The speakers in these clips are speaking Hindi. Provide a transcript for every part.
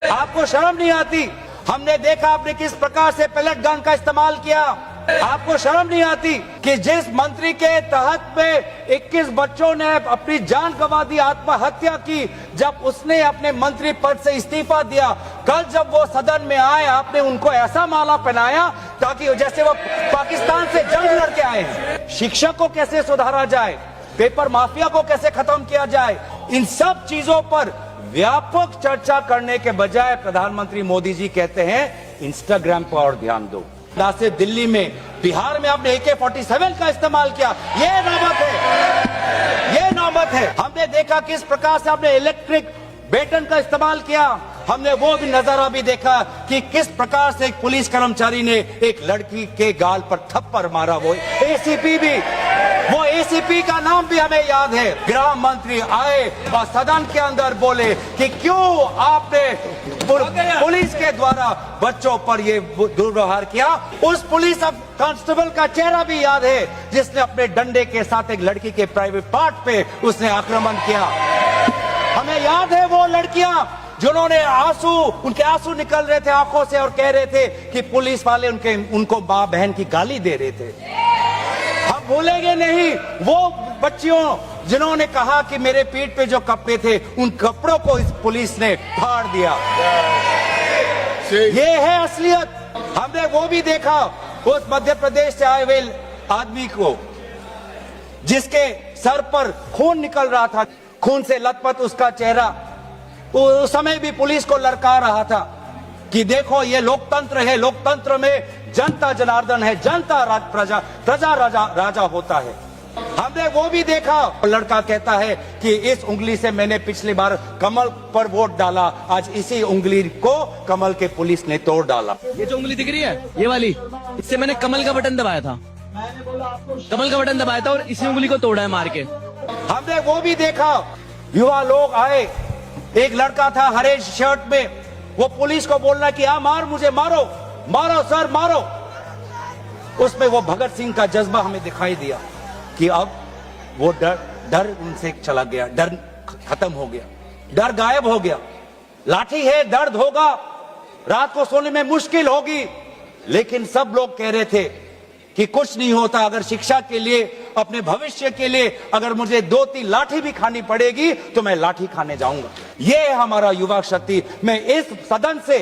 आपको शर्म नहीं आती? हमने देखा आपने किस प्रकार से पैलेट गन का इस्तेमाल किया। आपको शर्म नहीं आती कि जिस मंत्री के तहत में 21 बच्चों ने अपनी जान गंवा दी, आत्महत्या की, जब उसने अपने मंत्री पद से इस्तीफा दिया, कल जब वो सदन में आए आपने उनको ऐसा माला पहनाया ताकि जैसे वो पाकिस्तान से जंग लड़के आए हैं। शिक्षा को कैसे सुधारा जाए, पेपर माफिया को कैसे खत्म किया जाए, इन सब चीजों पर व्यापक चर्चा करने के बजाय प्रधानमंत्री मोदी जी कहते हैं इंस्टाग्राम पर और ध्यान दो। ना सिर्फ दिल्ली में, बिहार में आपने AK-47 का इस्तेमाल किया। ये नौबत है, ये नौबत है। हमने देखा किस प्रकार से आपने इलेक्ट्रिक बेटन का इस्तेमाल किया। हमने वो भी नजारा भी देखा कि किस प्रकार से एक पुलिस कर्मचारी ने एक लड़की के गाल पर थप्पड़ मारा। वो एसीपी का नाम भी हमें याद है। गृह मंत्री आए और सदन के अंदर बोले कि क्यों आपने पुलिस के द्वारा बच्चों पर ये दुर्व्यवहार किया। उस पुलिस कांस्टेबल का चेहरा भी याद है जिसने अपने डंडे के साथ एक लड़की के प्राइवेट पार्ट पे उसने आक्रमण किया। हमें याद है वो लड़कियां जिन्होंने उनके आंसू निकल रहे थे आंखों से और कह रहे थे कि पुलिस वाले उनको मां बहन की गाली दे रहे थे। हम भूलेंगे नहीं वो बच्चियों जिन्होंने कहा कि मेरे पीठ पे जो कपड़े थे उन कपड़ों को इस पुलिस ने फाड़ दिया। ये है असलियत। हमने वो भी देखा उस मध्य प्रदेश से आए हुए आदमी को जिसके सर पर खून निकल रहा था, खून से लथपथ उसका चेहरा। उस समय भी पुलिस को लड़का रहा था कि देखो ये लोकतंत्र है, लोकतंत्र में जनता जनार्दन है, जनता प्रजा राजा होता है। हमने वो भी देखा। लड़का कहता है कि इस उंगली से मैंने पिछली बार कमल पर वोट डाला, आज इसी उंगली को कमल के पुलिस ने तोड़ डाला। ये जो उंगली दिख रही है ये वाली, इससे मैंने कमल का बटन दबाया था, कमल का बटन दबाया था और इसी उंगली को तोड़ा है मार के। हमने वो भी देखा युवा लोग आए, एक लड़का था हरे शर्ट में, वो पुलिस को बोलना कि मार मुझे, मारो मारो सर मारो। उसमें वो भगत सिंह का जज्बा हमें दिखाई दिया कि अब वो डर उनसे चला गया, डर खत्म हो गया, डर गायब हो गया। लाठी है, दर्द होगा, रात को सोने में मुश्किल होगी, लेकिन सब लोग कह रहे थे कि कुछ नहीं होता। अगर शिक्षा के लिए, अपने भविष्य के लिए अगर मुझे 2-3 लाठी भी खानी पड़ेगी तो मैं लाठी खाने जाऊंगा। ये है हमारा युवा शक्ति। मैं इस सदन से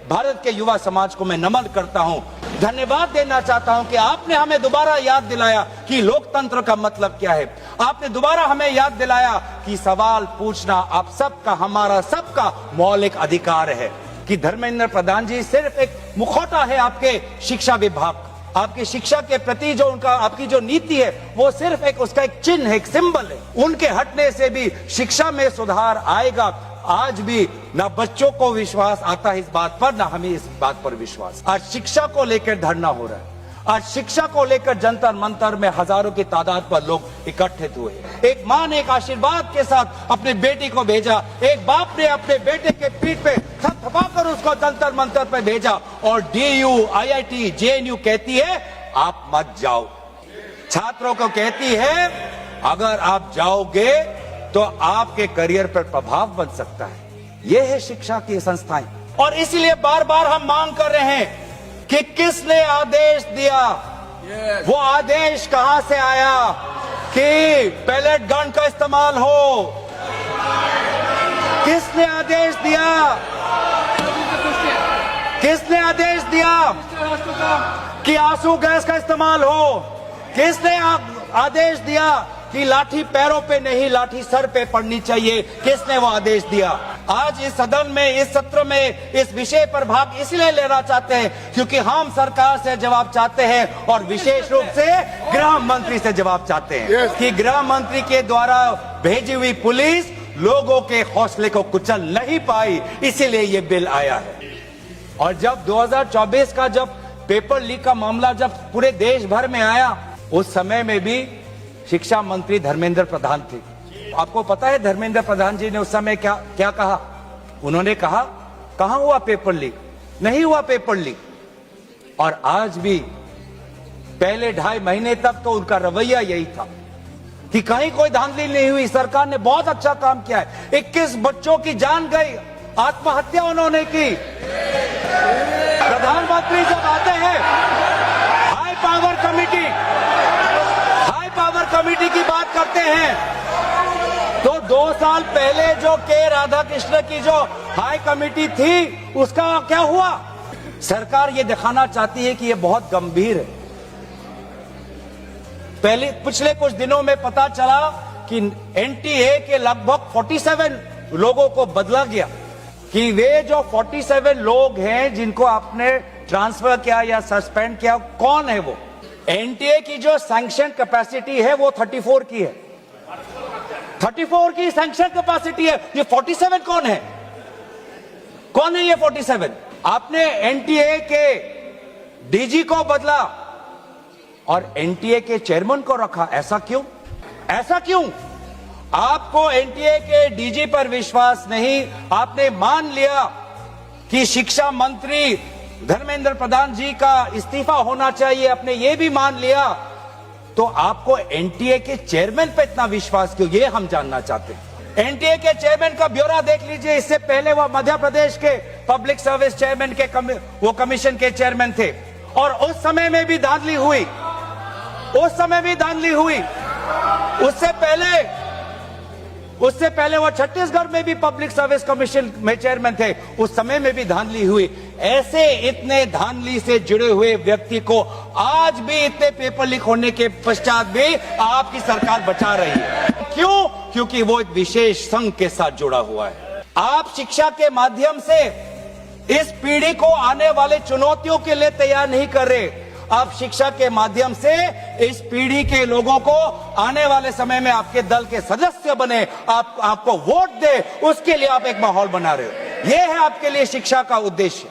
भारत के युवा समाज को मैं नमन करता हूं, धन्यवाद देना चाहता हूं कि आपने हमें दोबारा याद दिलाया कि लोकतंत्र का मतलब क्या है। आपने दोबारा हमें याद दिलाया कि सवाल पूछना आप सबका, हमारा सबका मौलिक अधिकार है। कि धर्मेंद्र प्रधान जी सिर्फ एक मुखौटा है आपके शिक्षा विभाग, आपकी शिक्षा के प्रति जो उनका आपकी जो नीति है वो सिर्फ एक उसका एक चिन्ह है, एक सिंबल है। उनके हटने से भी शिक्षा में सुधार आएगा। आज भी ना बच्चों को विश्वास आता है इस बात पर, ना हमें इस बात पर विश्वास। आज शिक्षा को लेकर धरना हो रहा है, आज शिक्षा को लेकर जंतर मंतर में हजारों की तादाद पर लोग इकट्ठित हुए। एक माँ ने एक आशीर्वाद के साथ अपने बेटी को भेजा, एक बाप ने अपने बेटे के पीठ पे थपथपाकर उसको जंतर मंतर पे भेजा, और DU, IIT, JNU कहती है आप मत जाओ। छात्रों को कहती है अगर आप जाओगे तो आपके करियर पर प्रभाव बन सकता है। यह है शिक्षा की संस्थाएं। और इसीलिए बार बार हम मांग कर रहे हैं कि किसने आदेश दिया, वो आदेश कहां से आया कि पैलेट गन का इस्तेमाल हो। किसने आदेश दिया, किसने आदेश दिया कि आंसू गैस का इस्तेमाल हो। किसने आदेश दिया कि लाठी पैरों पे नहीं, लाठी सर पे पड़नी चाहिए। किसने वो आदेश दिया। आज इस सदन में, इस सत्र में इस विषय पर भाग इसलिए लेना चाहते हैं क्योंकि हम सरकार से जवाब चाहते हैं और विशेष रूप से गृह मंत्री से जवाब चाहते हैं कि गृह मंत्री के द्वारा भेजी हुई पुलिस लोगों के हौसले को कुचल नहीं पाई, इसीलिए ये बिल आया है। और जब 2024 का जब पेपर लीक का मामला जब पूरे देश भर में आया, उस समय में भी शिक्षा मंत्री धर्मेंद्र प्रधान थे। आपको पता है धर्मेंद्र प्रधान जी ने उस समय क्या कहा? उन्होंने कहा कहां हुआ पेपर लीक, नहीं हुआ पेपर लीक। और आज भी पहले 2.5 महीने तक तो उनका रवैया यही था कि कहीं कोई धांधली नहीं हुई, सरकार ने बहुत अच्छा काम किया है। 21 बच्चों की जान गई, आत्महत्या उन्होंने की। प्रधानमंत्री जब आते हैं, हाई पावर कमेटी की बात करते हैं, तो 2 साल पहले जो के राधाकृष्ण की जो हाई कमेटी थी, उसका क्या हुआ? सरकार ये दिखाना चाहती है कि ये बहुत गंभीर है। पिछले कुछ दिनों में पता चला कि एनटीए के लगभग 47 लोगों को बदला गया, कि वे जो 47 लोग हैं जिनको आपने ट्रांसफर किया या सस्पेंड किया, कौन है वो? एनटीए की जो सैंक्शन कैपेसिटी है वो 34 की है, 34 की सैंक्शन कैपेसिटी है। ये 47 कौन है? कौन है ये 47? आपने एनटीए के डीजी को बदला और एनटीए के चेयरमैन को रखा, ऐसा क्यों? ऐसा क्यों? आपको एनटीए के डीजी पर विश्वास नहीं, आपने मान लिया कि शिक्षा मंत्री धर्मेंद्र प्रधान जी का इस्तीफा होना चाहिए, आपने ये भी मान लिया, तो आपको एनटीए के चेयरमैन पे इतना विश्वास क्यों? ये हम जानना चाहते हैं। एनटीए के चेयरमैन का ब्यौरा देख लीजिए। इससे पहले वो मध्य प्रदेश के पब्लिक सर्विस चेयरमैन के वो कमीशन के चेयरमैन थे, और उस समय में भी धांधली हुई, उससे पहले वो छत्तीसगढ़ में भी पब्लिक सर्विस कमीशन में चेयरमैन थे, उस समय में भी धांधली हुई। ऐसे इतने धांधली से जुड़े हुए व्यक्ति को आज भी इतने पेपर लीक होने के पश्चात भी आपकी सरकार बचा रही है। क्यों? क्योंकि वो एक विशेष संघ के साथ जुड़ा हुआ है। आप शिक्षा के माध्यम से इस पीढ़ी को आने वाले चुनौतियों के लिए तैयार नहीं कर रहे। आप शिक्षा के माध्यम से इस पीढ़ी के लोगों को आने वाले समय में आपके दल के सदस्य बने, आपको वोट दे, उसके लिए आप एक माहौल बना रहे हो। यह है आपके लिए शिक्षा का उद्देश्य।